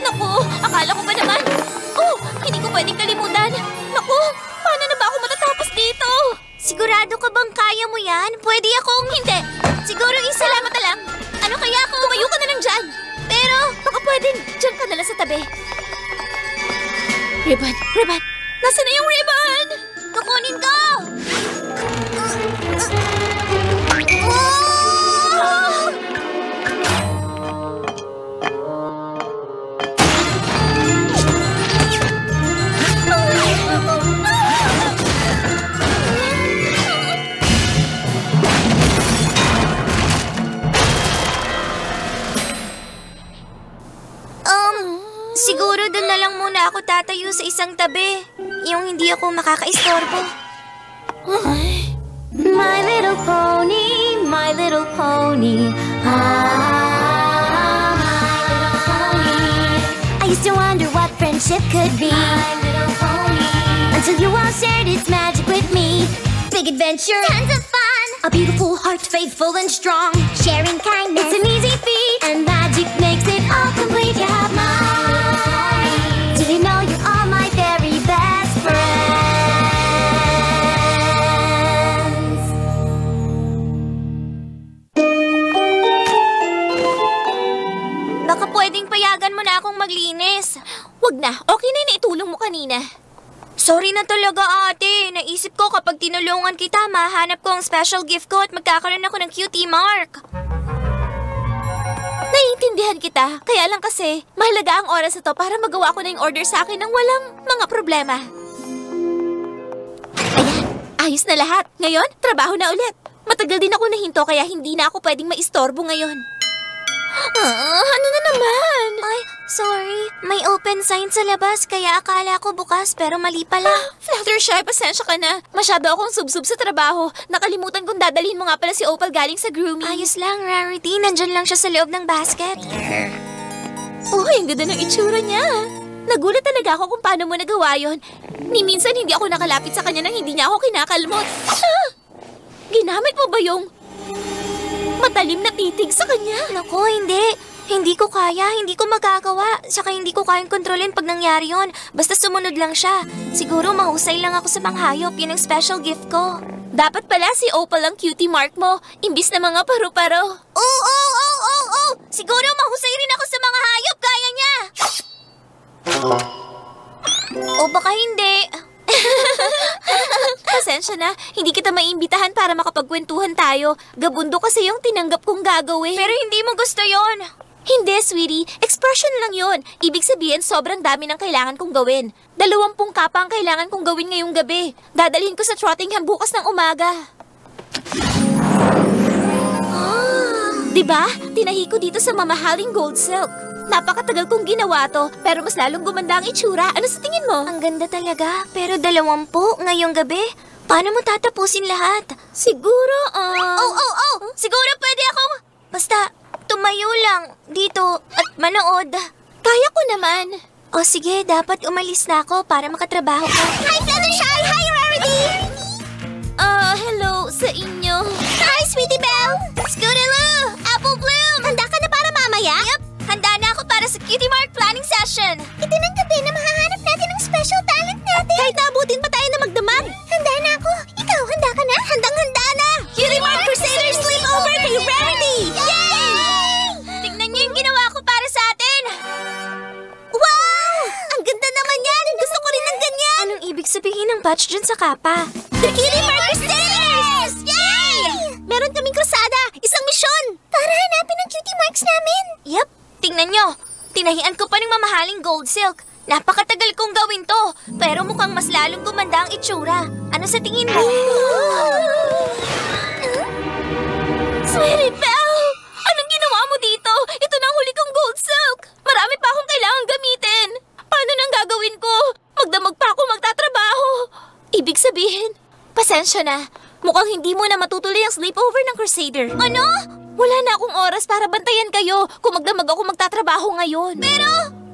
Naku, akala ko ba naman? Oh, hindi ko pwedeng kalimutan. Naku, paano na ba ako matatapos dito? Sigurado ka bang kaya mo yan? Pwede akong... Hindi. Siguro Salamat na lang. Ano kaya kung... Tumayo ka na lang dyan. Pero... Baka pwedeng dyan ka na lang sa tabi. Ribbon, ribbon. Nasaan na yung ribbon? Kukunin ko! Siguro doon na lang muna ako tatayo sa isang tabi. Yung hindi ako makakaistorbo. My little pony, my little pony. Ah, my little pony. I used to wonder what friendship could be. My little pony. Until you all shared its magic with me. Big adventure, tons of fun. A beautiful heart, faithful and strong. Sharing kindness, it's an easy feat. And magic makes it all complete. You have mine. Did you know you're all my very best friends? Baka pwedeng payagan mo na akong maglinis. Wag na, okay na yung naitulong mo kanina. Sorry na talaga, ate. Naisip ko kapag tinulungan kita, mahanap ko ang special gift ko at magkakaroon ako ng cutie mark. Naiintindihan kita, kaya lang kasi mahalaga ang oras na to para magawa ko na yung order sa akin ng walang mga problema. Ayan, ayos na lahat. Ngayon, trabaho na ulit. Matagal din ako nahinto kaya hindi na ako pwedeng maistorbo ngayon. Ano na naman? Ay, sorry. May open sign sa labas kaya akala ko bukas pero mali pala. Fluttershy, pasensya ka na. Masyado akong subsub sa trabaho. Nakalimutan kong dadalhin mo nga pala si Opal galing sa grooming. Ayos lang, Rarity. Nandyan lang siya sa loob ng basket. Oh, ang ganda ng itsura niya. Nagulat talaga ako kung paano mo nagawa yun. Ni minsan hindi ako nakalapit sa kanya nang hindi niya ako kinakalmot. Ginamit mo ba yung matalim na titig sa kanya? Naku, hindi. Hindi ko kaya, hindi ko magagawa. Saka hindi ko kayang kontrolin pag nangyari yon. Basta sumunod lang siya. Siguro mahusay lang ako sa manghayop. Yun ang special gift ko. Dapat pala si Opal ang cutie mark mo, imbis na mga paru-paro. Oo. Siguro mahusay rin ako sa mga hayop. Kaya niya. O baka hindi. Pasensya na, hindi kita maiimbitahan para makapagkwentuhan tayo. Gabundo kasi yung tinanggap kong gagawin. Pero hindi mo gusto yon. Hindi, sweetie. Expression lang yon. Ibig sabihin, sobrang dami ng kailangan kong gawin. 20 kapa ang kailangan kong gawin ngayong gabi. Dadalhin ko sa Trottingham bukas ng umaga. Diba? Tinahi ko dito sa mamahaling gold silk. Napakatagal kong ginawa to, pero mas lalong gumanda ang itsura. Ano sa tingin mo? Ang ganda talaga. Pero 20 ngayong gabi. Paano mo tatapusin lahat? Siguro, Siguro pwede akong... Basta, tumayo lang dito at manood. Kaya ko naman. O sige, dapat umalis na ako para makatrabaho ko. Hi, Fluttershy! Hi, Rarity! Hello sa inyo. Hi, Sweetie Belle! Scootaloo! Apple Bloom! Handa ka na para mamaya? Yep! Handa na ako para sa Cutie Mark planning session. Ito ng gabi na mahahanap natin ang special talent natin. Kahit naabutin pa tayo na magdamag. Handa na ako. Ikaw, handa ka na? Handang-handa na! Cutie Mark Crusaders Sleepover kay Rarity! Yay! Tignan niyo yung ginawa ko para sa atin. Wow! Ang ganda naman yan! Gusto ko rin ng ganyan! Anong ibig sabihin ng patch dyan sa kapa? The Cutie Mark Crusaders! Yay! Meron kaming krusada! Isang misyon! Para hanapin ang cutie marks namin. Yep. Tingnan nyo. Tinahian ko pa ng mamahaling gold silk. Napakatagal kong gawin to. Pero mukhang mas lalong gumanda ang itsura. Ano sa tingin mo? Sweetie Belle! Anong ginawa mo dito? Ito na ang huli kong gold silk. Marami pa akong kailangang gamitin. Paano nang gagawin ko? Magdamag pa ako magtatrabaho. Ibig sabihin, pasensya na. Mukhang hindi mo na matutuloy ang sleepover ng Crusader. Ano? Wala na akong oras para bantayan kayo kung magdamag ako magtatrabaho ngayon. Pero...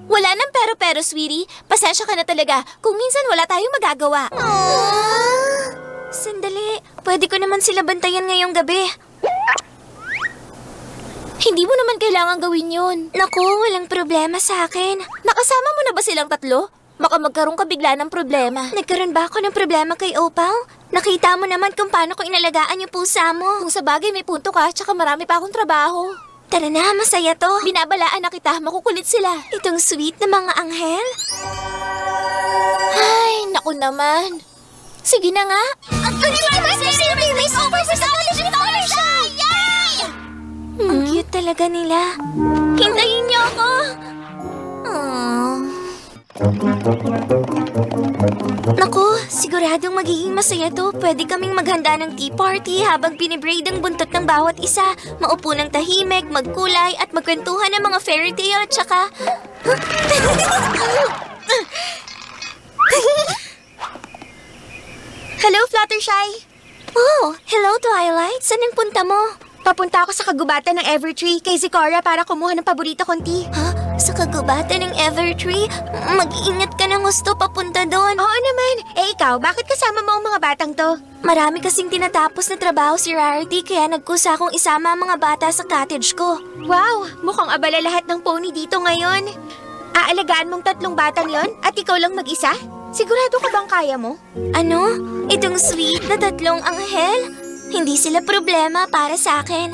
Wala nang pero, sweetie. Pasensya ka na talaga kung minsan wala tayong magagawa. Sandali. Pwede ko naman sila bantayan ngayong gabi. Hindi mo naman kailangan gawin yun. Naku, walang problema sa akin. Nakasama mo na ba silang tatlo? Baka magkaroon ka bigla ng problema. Nagkaroon ba ako ng problema kay Opal? Nakita mo naman kung paano ko inalagaan yung pusa mo. Kung sa bagay may punto ka, tsaka marami pa akong trabaho. Tara na, masaya to. Binabalaan na kita, makukulit sila. Itong sweet na mga anghel. Ay, naku naman. Sige na nga. Ang cute talaga nila. Hintayin niyo ako. Naku, siguradong magiging masaya to. Pwede kaming maghanda ng tea party habang binibraid ang buntot ng bawat isa. Maupo ng tahimik, magkulay, at magkwentuhan ng mga fairy tale, tsaka... Hello, Fluttershy! Oh, hello Twilight. Saan ang punta mo? Papunta ako sa kagubatan ng Evertree kay Zikora para kumuha ng paborito kong tea. Ha? Sa kagubatan ng Evertree? Mag-iingat ka ng gusto papunta doon. Oo naman. Eh ikaw, bakit kasama mo ang mga batang to? Marami kasing tinatapos na trabaho si Rarity kaya nagkusa akong isama ang mga bata sa cottage ko. Wow, mukhang abala lahat ng pony dito ngayon. Aalagaan mong 3 batang yon at ikaw lang mag-isa? Sigurado ka bang kaya mo? Ano? Itong sweet na 3 anghel? Hindi sila problema para sa akin.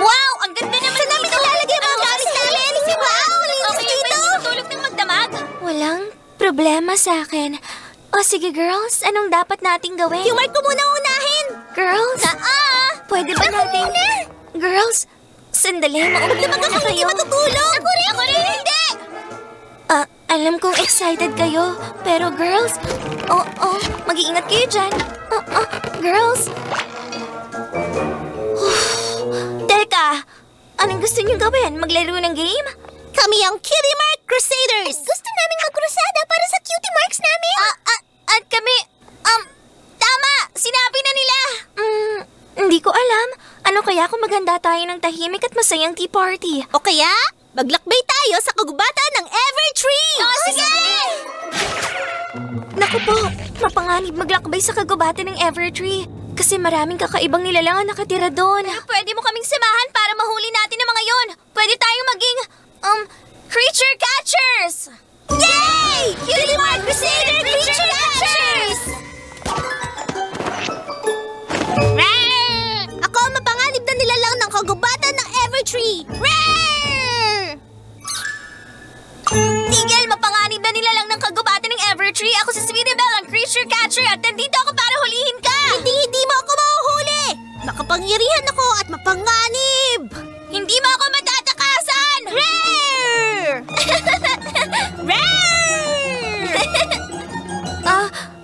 Wow! Ang ganda naman dito! Saan namin ilalagay ang mga gamit namin? Wow! Linis Okay, dito! pwede matulog ng magdamag. Walang problema sa akin. O sige girls, anong dapat nating gawin? Yung mark ko muna unahin! Girls? Pwede ba natin? Girls, sandali, mauna muna kayo. matutulog! Ako rin! Hindi! Alam kong excited kayo, pero girls, mag-iingat kayo dyan. Girls. Teka, anong gusto niyo gawin? Maglaro ng game? Kami ang Cutie Mark Crusaders! Gusto namin magkrusada para sa cutie marks namin. At kami, tama! Sinabi na nila! Hindi ko alam. Ano kaya kung maghanda tayo ng tahimik at masayang tea party? O kaya, maglakbay tayo sa kagubatan ng Evertree! Sige! Naku po, mapanganib maglakbay sa kagubatan ng Evertree. Kasi maraming kakaibang nilalang ang nakatira doon. Pero pwede mo kaming samahan para mahuli natin ang mga yon. Pwede tayong maging, creature catchers! Yay! Cutie Mark Crusader Creature Catchers! Ako ang mapanganib na nilalang ng kagubatan ng Evertree! Tigil, mapanganib na nilalang ng kagubatan ng Evertree. Ako si Sweetie Belle, ang creature catcher, at nandito ako para hulihin ka! Hindi mo ako mahuhuli! Makapangyarihan ako at mapanganib! Hindi mo ako matatakasan!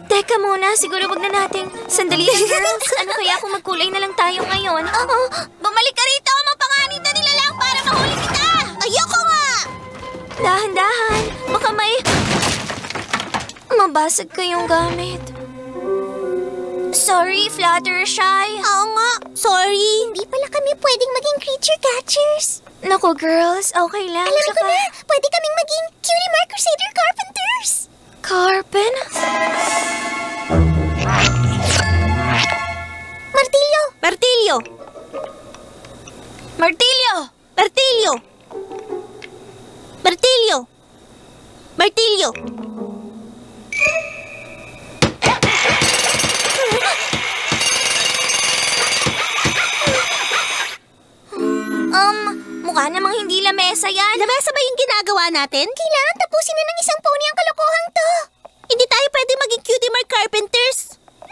Teka muna, siguro wag na nating sandali lang, girls. Ano kaya kung magkulay na lang tayo ngayon? Bumalik ka rito, mapanganib na nilalang para mahuli kita! Ayoko nga! Dahan-dahan, baka may mabasag kayong gamit. Sorry, Fluttershy. Oo nga, sorry. Hindi pala kami pwedeng maging creature catchers. Naku, girls, okay lang. Alam ko na, pwede kaming maging Cutie Mark Crusader Carpenters. Martilyo! Martilyo! Martilyo! Martilyo! Martilyo! Martilyo! Mukha namang hindi lamesa yan. Lamesa ba yung ginagawa natin? Kailangan tapusin na ng isang pony ang kalokohang to. Hindi tayo pwede maging Cutie Mark Carpenters.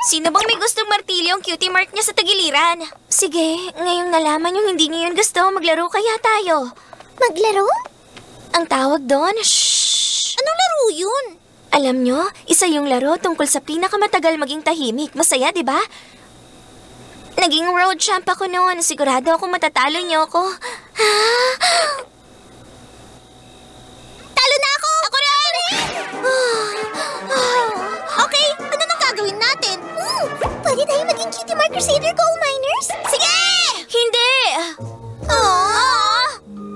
Sino bang may gustong martilyo ang cutie mark niya sa tagiliran? Sige, ngayong nalaman yung hindi niyo yun gusto, maglaro kaya tayo. Maglaro? Ang tawag doon, shhh. Anong laro yun? Alam nyo, isa yung laro tungkol sa pinakamatagal maging tahimik. Masaya, di ba? Naging road champ ako noon. Sigurado akong matatalo niyo ako. Talo na ako! Ako rin! Okay, ano nang gagawin natin? Pwede tayo maging Cutie Mark Crusader Coal Miners? Sige! Hindi!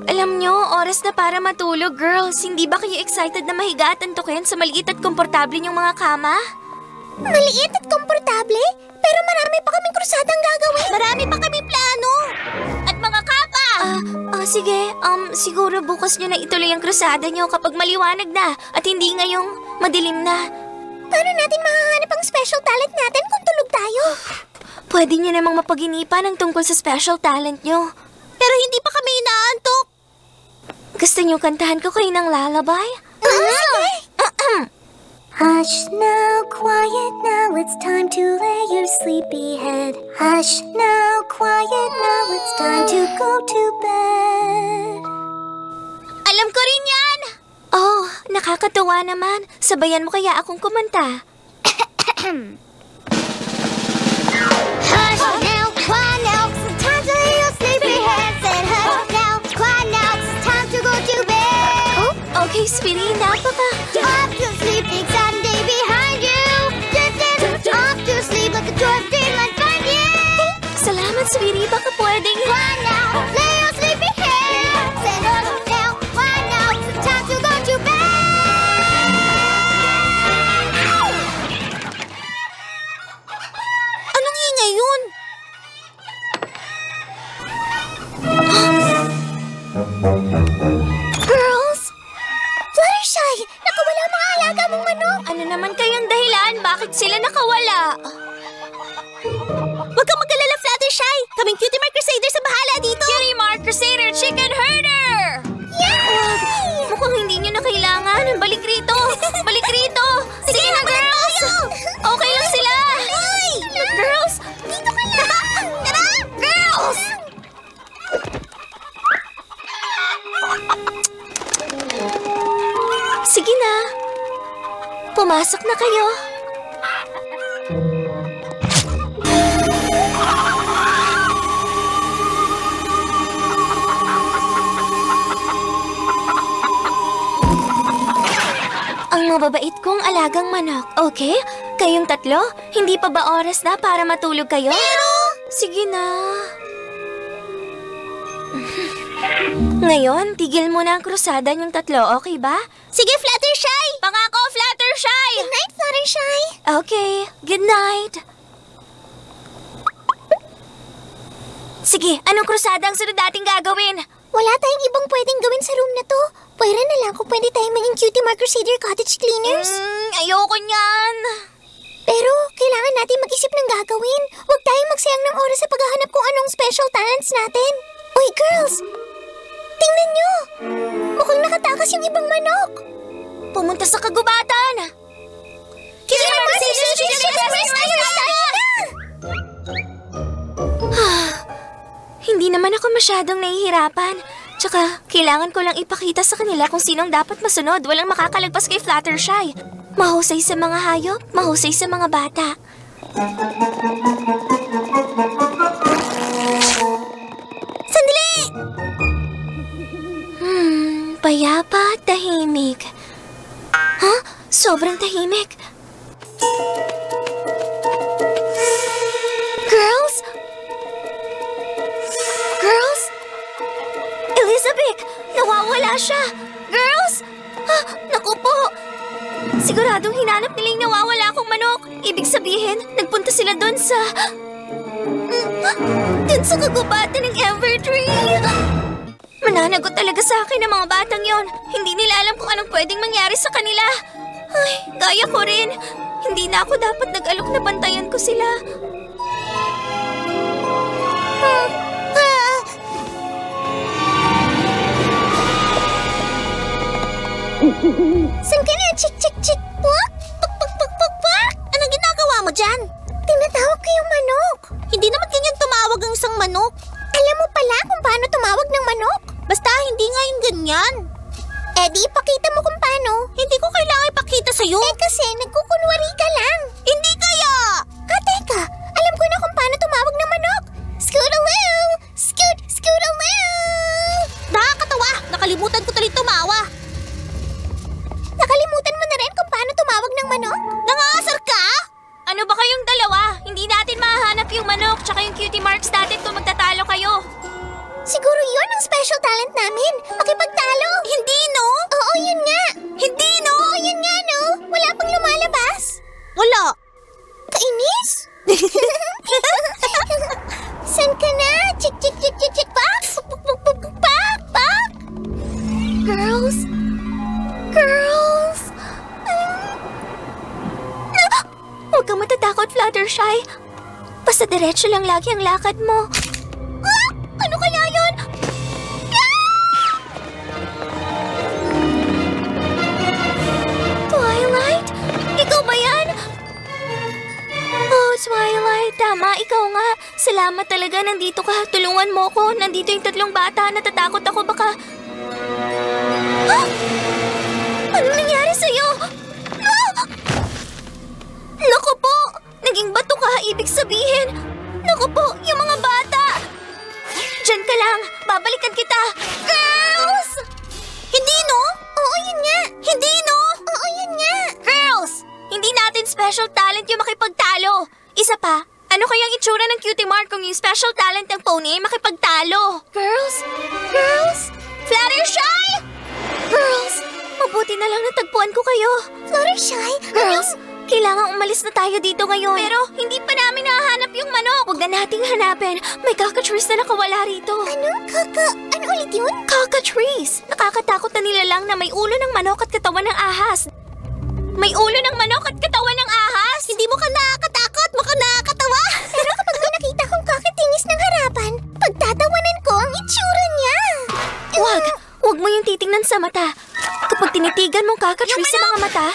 Alam nyo, oras na para matulog, girls. Hindi ba kayo excited na mahiga at antukin sa maliit at komportable niyong mga kama? Maliit at komportable? Pero marami pa kaming krusadang gagawin. Marami pa kaming plano. At mga kapa! Sige. Siguro bukas nyo na ituloy ang krusada nyo kapag maliwanag na at hindi ngayong madilim na. Paano natin mahahanap ang special talent natin kung tulog tayo? Pwede nyo namang mapag-inipan ang tungkol sa special talent nyo. Pero hindi pa kami inaantok. Gusto nyo kantahan ko kayo ng lullaby? Sige. Hush now, quiet now, it's time to lay your sleepy head. Hush now, quiet now, it's time to go to bed. Alam ko rin yan! Oh, nakakatuwa naman. Sabayan mo kaya akong kumanta. Hush now, quiet now, it's time to lay your sleepy head. Said hush now, quiet now, it's time to go to bed. Okay, sweetie, napaka. Off to sleep, exciting day behind you. Off to sleep, like a joy dreamland find you. Salamat, sweetie. Baka pwedeng... Quiet now, lay your sleepy head. Said hush now, quiet now, it's time to go to bed. Anong ingay yun? Girls! Fluttershy! Nakawala ang mga alaga mong manok! Ano naman kayang dahilan? Bakit sila nakawala? Huwag kang mag-alala, Fluttershy! Kaming Cutie Mark Crusaders ang bahala dito! Cutie Mark Crusader Chicken Herder! Yay! Mukhang hindi nyo na kailangan. Balik rito! Balik rito! Sige na, girls! Okay lang sila! Girls! Dito ka lang! Tara! Girls! Sige na. Pumasok na kayo. Ang mababait kong alagang manok. Okay? Kayong tatlo, hindi pa ba oras na para matulog kayo? Sige na. Ngayon, tigil mo na ang krusada niyong tatlo, okay ba? Sige, Fluttershy! Pangako, Fluttershy! Good night, Fluttershy! Okay, good night. Sige, anong krusada ang sunod nating gagawin? Wala tayong ibang pwedeng gawin sa room na to. Pwera na lang kung pwede tayong maging Cutie Mark Crusader Cottage Cleaners. Ayoko niyan. Pero kailangan natin mag-isip ng gagawin. Huwag tayong magsayang ng oras sa paghahanap kung anong special talents natin. Uy, girls! Tingnan nyo! Mukhang nakatakas yung ibang manok. Pumunta sa kagubatan. Cutie Mark Crusaders Hindi naman ako masyadong nahihirapan. Tsaka, kailangan ko lang ipakita sa kanila kung sinong dapat masunod. Walang makakalagpas kay Fluttershy. Mahusay sa mga hayop, mahusay sa mga bata. Sandali! Payapa at tahimik. Huh? Sobrang tahimik. Girls? Girls? Elizabeth! Nawawala siya! Girls! Naku po! Siguradong hinanap nila yung nawawala kong manok. Ibig sabihin, nagpunta sila doon sa... Doon sa kagubatan ng Evertree! Mananagot talaga sa akin ang mga batang yon. Hindi nila alam kung anong pwedeng mangyari sa kanila. Ay, gaya ko rin. Hindi na ako dapat nag-alok na bantayan ko sila. Saan ka na? Chik, chik, chik, puk! Puk, puk, puk, puk, puk! Anong ginagawa mo dyan? Tinatawag ko yung manok. Hindi naman ganyan tumawag ang isang manok. Alam mo pala kung paano tumawag ng manok? Basta hindi nga yung ganyan. Eh di ipakita mo kung paano. Hindi ko kailangan ipakita sa'yo. Eh kasi nagkukunwari ka lang. Hindi kaya! Teka. Alam ko na kung paano tumawag ng manok. Scootaloo! Scoot! Scootaloo! Nakakatawa! Nakalimutan ko tuloy tumawa. Nakalimutan mo na rin kung paano tumawag ng manok? Nangaasar ka? Ano ba kayong dalawa? Hindi natin mahanap yung manok tsaka yung cutie marks natin kung magtatalo kayo. Siguro yun ang special talent namin. Makipagtalo. Hindi, no? Oo, yun nga. Hindi, no? Oo, yun nga, no? Wala pang lumalabas. Wala. Kainis? Basta diretso lang lagi ang lakad mo. Ah! Ano kaya yun? Twilight? Ikaw ba yan? Oh, Twilight, tama, ikaw nga. Salamat talaga, nandito ka. Tulungan mo ko. Nandito yung 3 bata. Natatakot ako, baka... Ah! Anong nangyari sa'yo? Ah! Naku po! Naging bato ka, ibig sabihin. Naku po, yung mga bata! Diyan ka lang, babalikan kita. Girls! Hindi, no? Oo, yun nga. Hindi, no? Oo, yun nga. Girls! Hindi natin special talent yung makipagtalo. Isa pa, ano kayang itsura ng Cutie Mark kung yung special talent ng pony ay makipagtalo? Girls? Girls? Fluttershy? Girls, mabuti na lang natagpuan ko kayo. Fluttershy? Girls, kailangan umalis na tayo dito ngayon. Pero hindi pa namin nahanap yung manok. Huwag na nating hanapin. May cockatrice na nakawala rito. Ano? Ano ulit yun? Cockatrice. Nakakatakot na nilalang na may ulo ng manok at katawan ng ahas. May ulo ng manok at katawan ng ahas? Hindi mo ka nakakatakot, mukhang nakakatawa. Pero kapag may nakita kong kakatingis ng harapan, pagtatawanan ko ang itsura niya. Huwag mo yung titingnan sa mata. Kapag tinitigan mong cockatrice sa mga mata...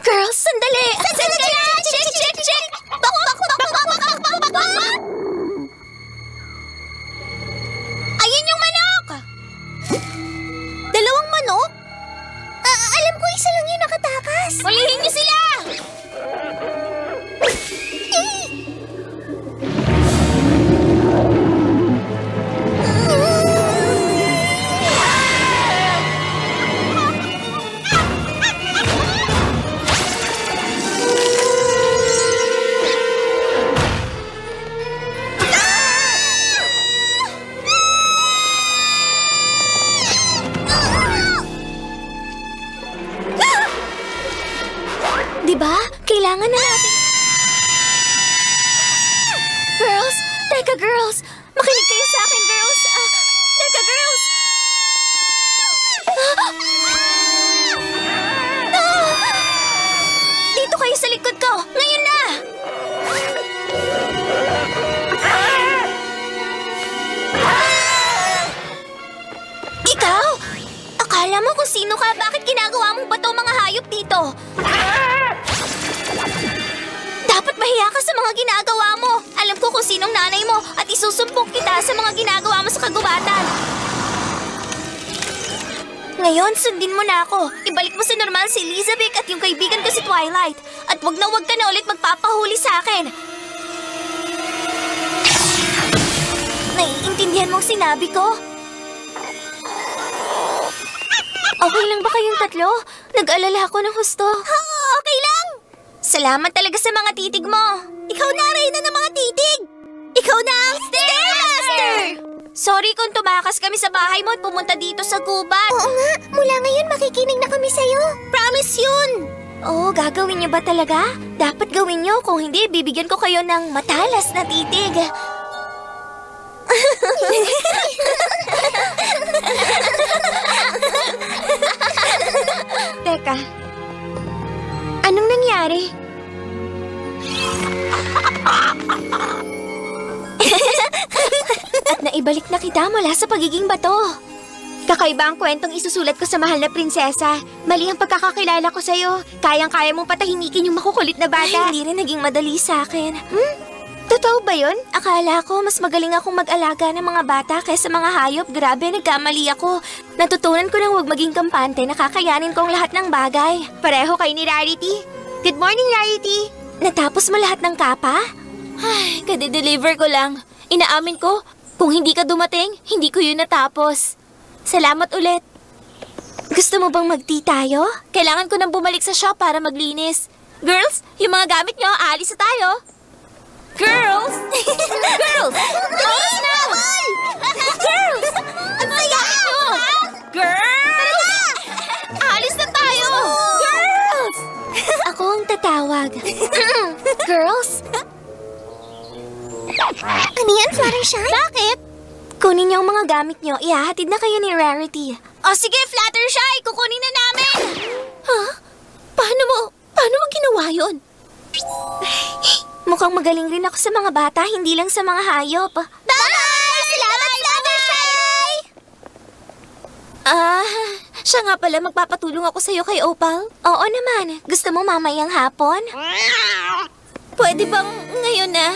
Girls, sandali! Check! Bak! Ayun yung manok! 2 manok? Alam ko isa lang yung nakatakas. Hulihin niyo sila! Diba? Kailangan na natin... Girls! Teka, girls! Makinig kayo sa akin, girls! Teka, girls! Dito kayo sa likod ko! Ngayon na! Ikaw? Akala mo kung sino ka? Bakit ginagawa mong bato mga hayop dito? Dapat mahiya ka sa mga ginagawa mo. Alam ko kung sinong nanay mo at isusumpong kita sa mga ginagawa mo sa kagubatan. Ngayon, sundin mo na ako. Ibalik mo sa normal si Elizabeth at yung kaibigan ko si Twilight. At wag ka na ulit magpapahuli sa akin. Naiintindihan mong sinabi ko? Okay lang ba kayong 3? Nag-alala ako ng husto. Oo, okay lang. Salamat talaga sa mga titig mo. Ikaw na, Reyna ng mga titig. Ikaw na ang Stairmaster! Sorry kung tumakas kami sa bahay mo at pumunta dito sa gubat. Oo nga, mula ngayon makikinig na kami sa'yo. Promise yun! Oo, gagawin niyo ba talaga? Dapat gawin niyo, kung hindi, bibigyan ko kayo ng matalas na titig. Teka, anong nangyari? At naibalik na kita mula sa pagiging bato. Kakaiba ang kwentong isusulat ko sa mahal na prinsesa. Mali ang pagkakakilala ko sa'yo. Kayang-kaya mong patahimikin yung makukulit na bata. Ay, hindi rin naging madali sa akin. Totoo ba yun? Akala ko mas magaling akong mag-alaga ng mga bata kaysa mga hayop. Grabe, nagkamali ako. Natutunan ko nang huwag maging kampante na kakayanin ko ang lahat ng bagay. Pareho kayo ni Rarity. Good morning, Rarity. Natapos mo lahat ng kapa? Ay, kade-deliver ko lang. Inaamin ko, kung hindi ka dumating, hindi ko yun natapos. Salamat ulit. Gusto mo bang mag-tea tayo? Kailangan ko nang bumalik sa shop para maglinis. Girls, yung mga gamit nyo, aalis na tayo. Girls! Girls! Girls na! Girls! Ano ang gamit nyo? Girls! Aalis na tayo! Girls! Ako ang tatawag. Girls? Ano yan, Fluttershy? Bakit? Kunin niyo ang mga gamit niyo. Ihahatid na kayo ni Rarity. O sige, Fluttershy! Kukunin na namin! Ha? Paano mo ginawa yun? Mukhang magaling rin ako sa mga bata, hindi lang sa mga hayop. Bye! Salamat, Fluttershy! Siya nga pala, magpapatulong ako sa'yo kay Opal. Oo naman. Gusto mo mamayang hapon? Pwede bang ngayon na?